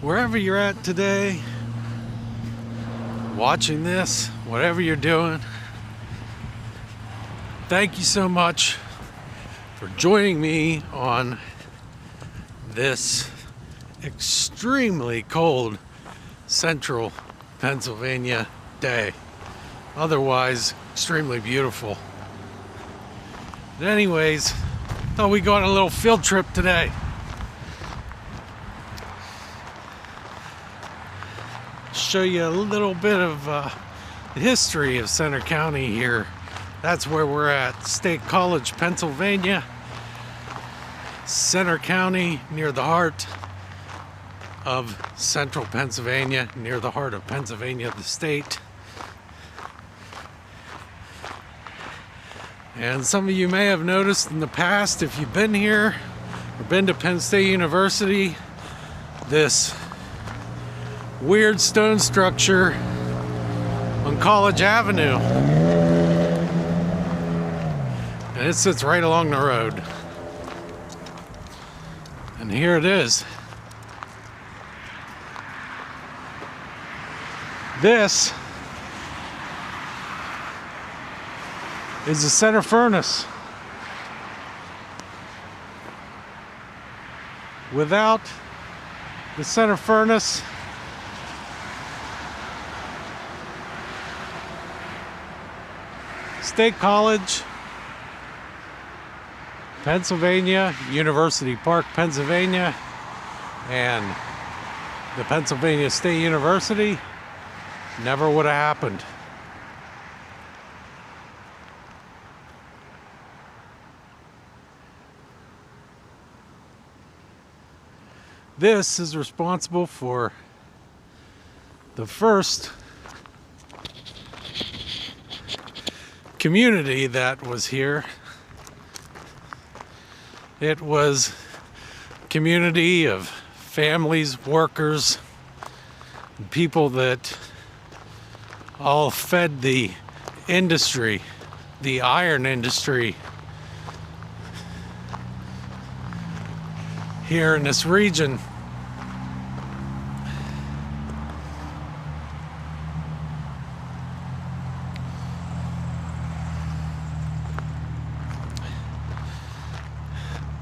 wherever you're at today, watching this, whatever you're doing, thank you so much for joining me on this extremely cold central Pennsylvania day. Otherwise, extremely beautiful. But anyways, thought we'd go on a little field trip today. Show you a little bit of the history of Center County here. That's where we're at, State College, Pennsylvania. Center County, near the heart of central Pennsylvania, near the heart of Pennsylvania, the state. And some of you may have noticed in the past, if you've been here or been to Penn State University, this weird stone structure on College Avenue. And it sits right along the road. And here it is. This is the center furnace. Without the center furnace, State College, Pennsylvania, University Park, Pennsylvania, and the Pennsylvania State University never would have happened. This is responsible for the first community that was here. It was a community of families, workers, people that all fed the industry, the iron industry here in this region.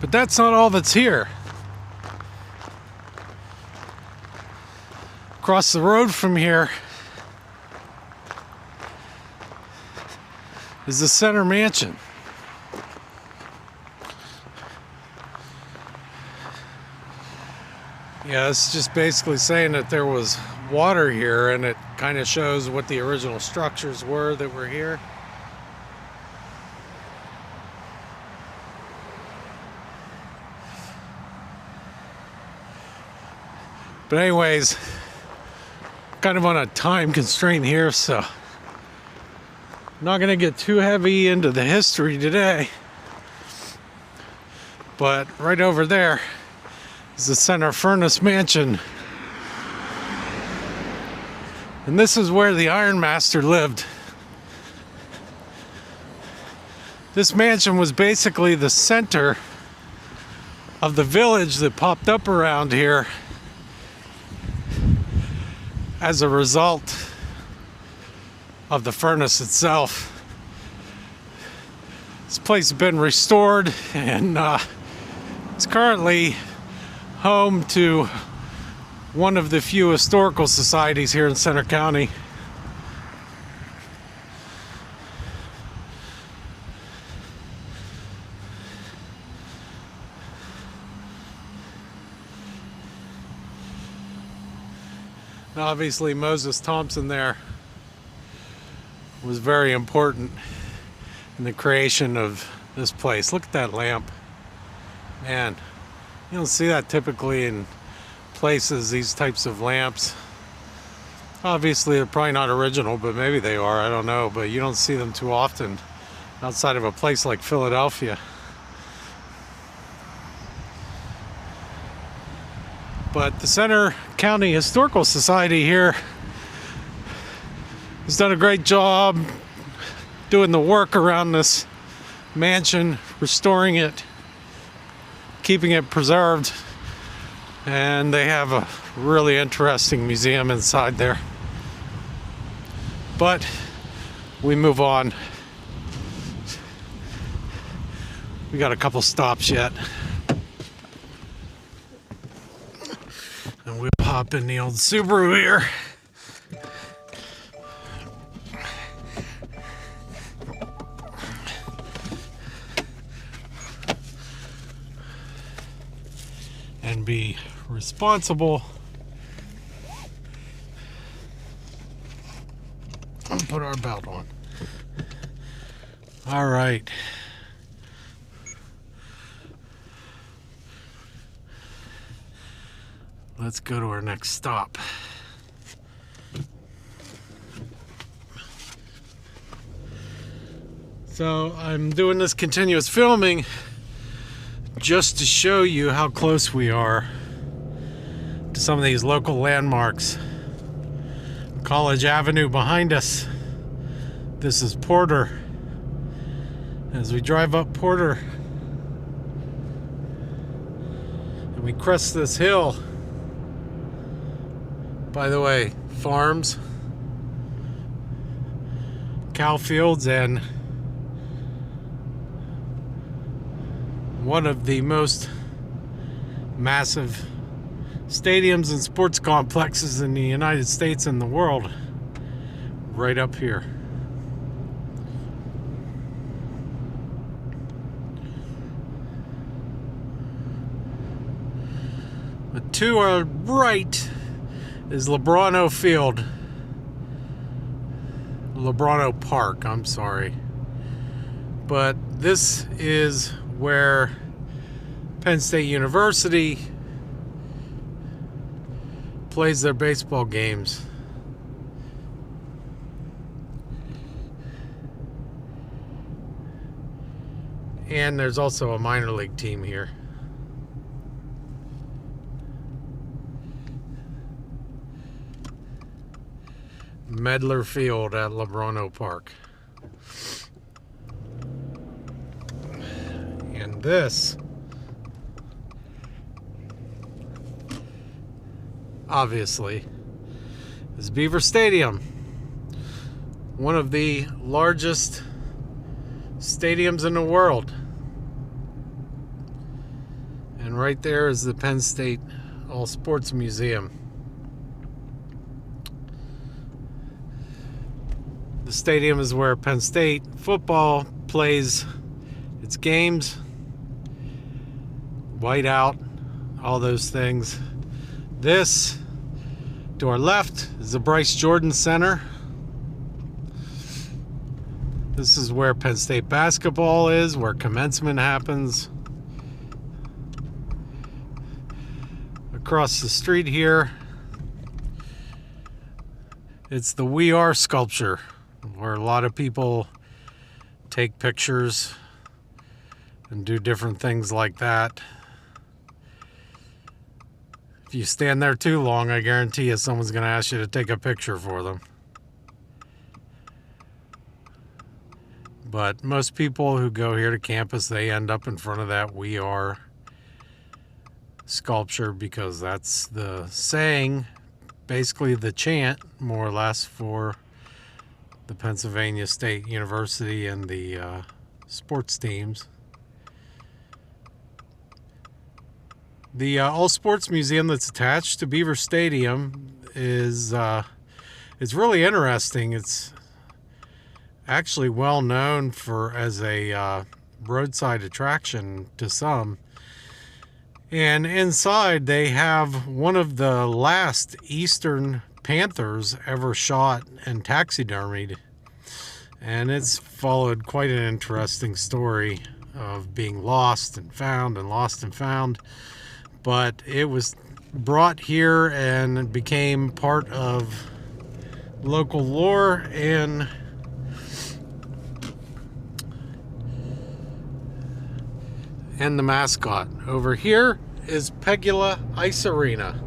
But that's not all that's here. Across the road from here is the Center Mansion. Yeah, it's just basically saying that there was water here, and it kind of shows what the original structures were that were here. But anyways, kind of on a time constraint here, so I'm not going to get too heavy into the history today. But right over there is the Center Furnace Mansion. And this is where the Iron Master lived. This mansion was basically the center of the village that popped up around here as a result of the furnace itself. This place has been restored, and it's currently home to one of the few historical societies here in Center County. Now, obviously, Moses Thompson there was very important in the creation of this place. Look at that lamp. Man, you don't see that typically in places, these types of lamps. Obviously, they're probably not original, but maybe they are, I don't know. But you don't see them too often outside of a place like Philadelphia. But the Center County Historical Society here has done a great job doing the work around this mansion, restoring it, keeping it preserved. And they have a really interesting museum inside there. But we move on. We got a couple stops yet. And we'll hop in the old Subaru here. And be responsible. And put our belt on. All right. Let's go to our next stop. So I'm doing this continuous filming just to show you how close we are to some of these local landmarks. College Avenue behind us. This is Porter. As we drive up Porter and we crest this hill, by the way, farms, cow fields, and one of the most massive stadiums and sports complexes in the United States and the world, right up here. But to our right is Lebrano Field. Lebrano Park, I'm sorry. But this is where Penn State University plays their baseball games. And there's also a minor league team here. Medler Field at Lebrano Park. And this, obviously, is Beaver Stadium. One of the largest stadiums in the world. And right there is the Penn State All Sports Museum. The stadium is where Penn State football plays its games. Whiteout, all those things. This, to our left, is the Bryce Jordan Center. This is where Penn State basketball is, where commencement happens. Across the street here, it's the We Are sculpture, where a lot of people take pictures and do different things like that. If you stand there too long, I guarantee you someone's going to ask you to take a picture for them. But most people who go here to campus, they end up in front of that We Are sculpture, because that's the saying, basically the chant, more or less, for the Pennsylvania State University and the sports teams. The All Sports Museum that's attached to Beaver Stadium is it's really interesting. It's actually well known as a roadside attraction to some. And inside they have one of the last eastern panthers ever shot and taxidermied. And it's followed quite an interesting story of being lost and found and lost and found. But it was brought here and became part of local lore and the mascot. Over here is Pegula Ice Arena,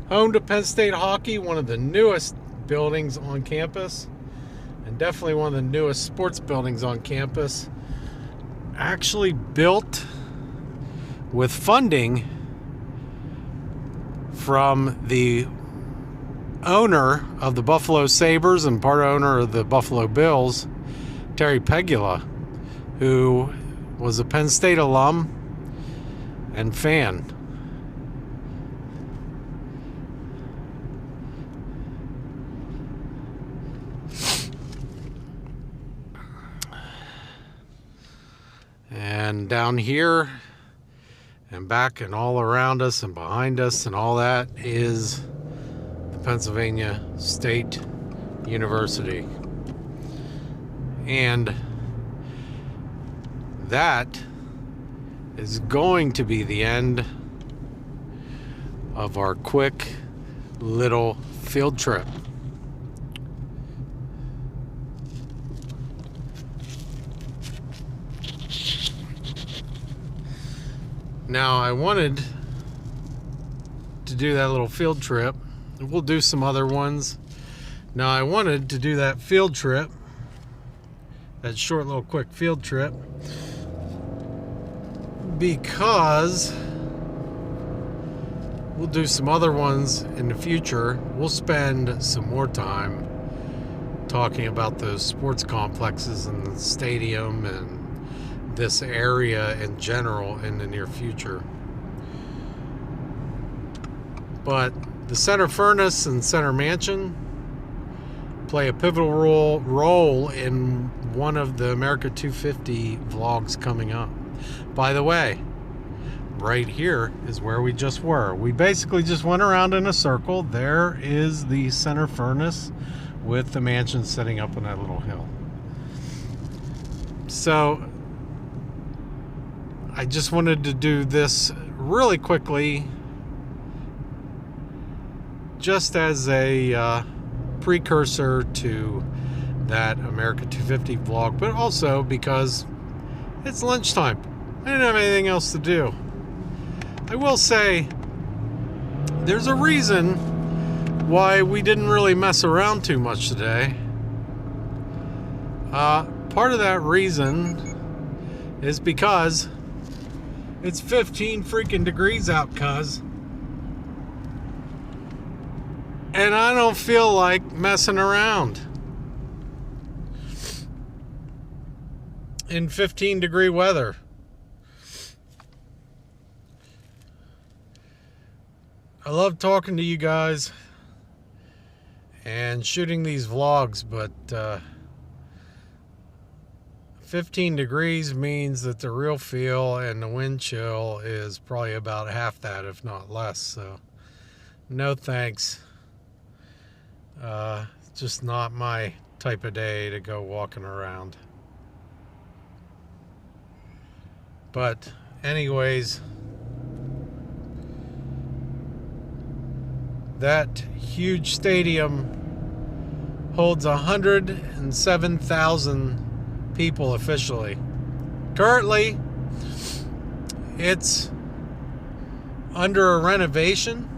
home to Penn State hockey, one of the newest buildings on campus, and definitely one of the newest sports buildings on campus. Actually built with funding from the owner of the Buffalo Sabres and part owner of the Buffalo Bills, Terry Pegula, who was a Penn State alum and fan. And down here and back and all around us and behind us and all that is the Pennsylvania State University. And that is going to be the end of our quick little field trip. Now, I wanted to do that little field trip. We'll do some other ones. Now, I wanted to do that field trip, that short little quick field trip, because we'll do some other ones in the future. We'll spend some more time talking about those sports complexes and the stadium and this area in general in the near future. But the Center Furnace and Center Mansion play a pivotal role in one of the America 250 vlogs coming up. By the way, right here is where we just were. We basically just went around in a circle. There is the Center Furnace with the mansion sitting up on that little hill. So I just wanted to do this really quickly, just as a precursor to that America 250 vlog, but also because it's lunchtime. I didn't have anything else to do. I will say there's a reason why we didn't really mess around too much today. Part of that reason is because it's 15 freaking degrees out, cuz. And I don't feel like messing around in 15-degree weather. I love talking to you guys and shooting these vlogs, but 15 degrees means that the real feel and the wind chill is probably about half that, if not less. So no thanks. Just not my type of day to go walking around. But anyways, that huge stadium holds 107,000 people officially. Currently, it's under a renovation,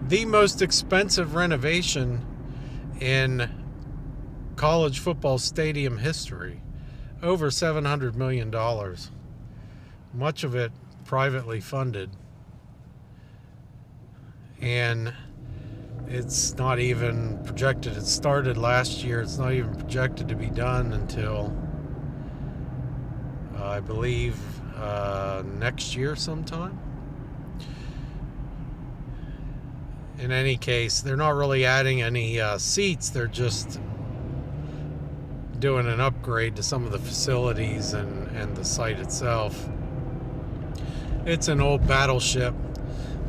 the most expensive renovation in college football stadium history. Over $700 million. Much of it privately funded. And it's not even projected. It started last year. It's not even projected to be done until I believe next year sometime. In any case, they're not really adding any seats. They're just doing an upgrade to some of the facilities and the site itself. It's an old battleship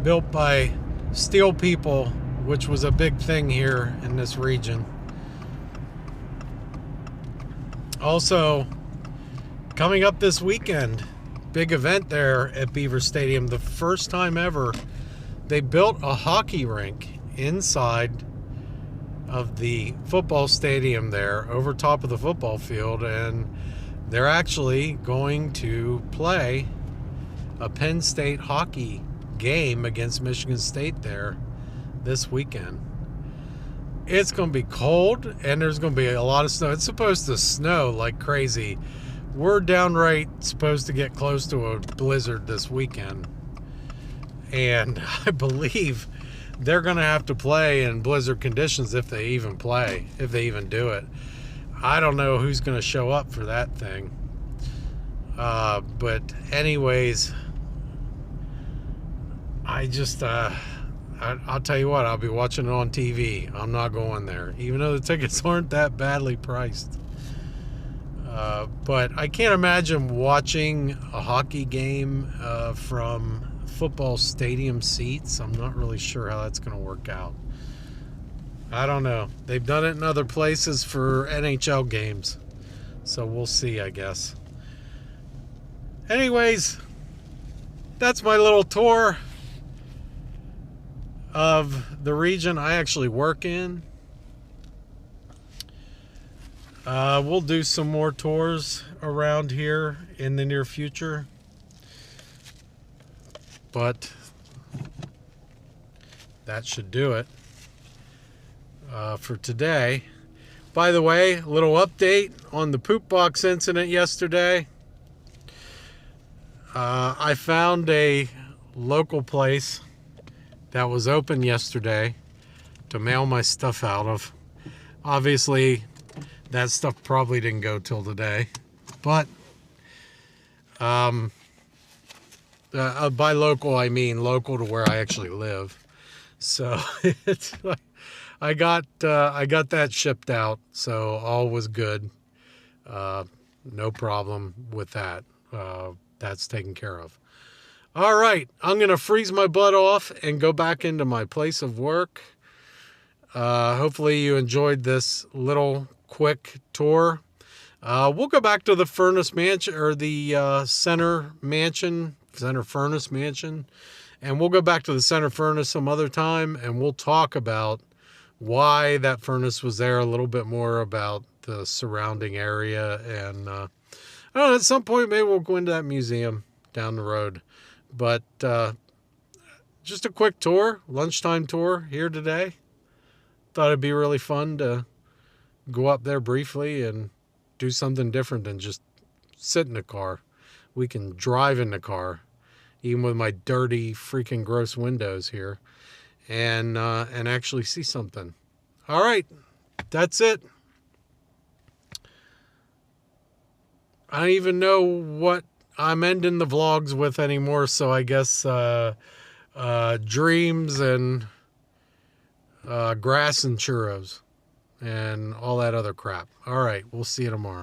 built by steel people, which was a big thing here in this region. Also, coming up this weekend, big event there at Beaver Stadium. The first time ever, they built a hockey rink inside of the football stadium there, over top of the football field, and they're actually going to play a Penn State hockey game against Michigan State there this weekend. It's going to be cold, and there's going to be a lot of snow. It's supposed to snow like crazy. We're downright supposed to get close to a blizzard this weekend. And I believe they're going to have to play in blizzard conditions if they even play, if they even do it. I don't know who's going to show up for that thing. But anyways, I'll tell you what, I'll be watching it on TV. I'm not going there, even though the tickets aren't that badly priced. But I can't imagine watching a hockey game from football stadium seats. I'm not really sure how that's going to work out. I don't know. They've done it in other places for NHL games. So we'll see, I guess. Anyways, that's my little tour of the region I actually work in. We'll do some more tours around here in the near future. But that should do it for today. By the way, a little update on the poop box incident yesterday. I found a local place that was open yesterday to mail my stuff out of. Obviously, that stuff probably didn't go till today. But by local, I mean local to where I actually live. So it's I got that shipped out, so all was good. No problem with that. That's taken care of. All right, I'm going to freeze my butt off and go back into my place of work. Hopefully you enjoyed this little quick tour. We'll go back to the furnace mansion, or the center furnace mansion, and we'll go back to the center furnace some other time, and we'll talk about why that furnace was there, a little bit more about the surrounding area, and I don't know, at some point maybe we'll go into that museum down the road. But just a quick tour, lunchtime tour here today. Thought it'd be really fun to go up there briefly and do something different than just sit in the car. We can drive in the car, even with my dirty, freaking gross windows here, and actually see something. All right, that's it. I don't even know what I'm ending the vlogs with anymore, so I guess dreams and grass and churros and all that other crap. All right, we'll see you tomorrow.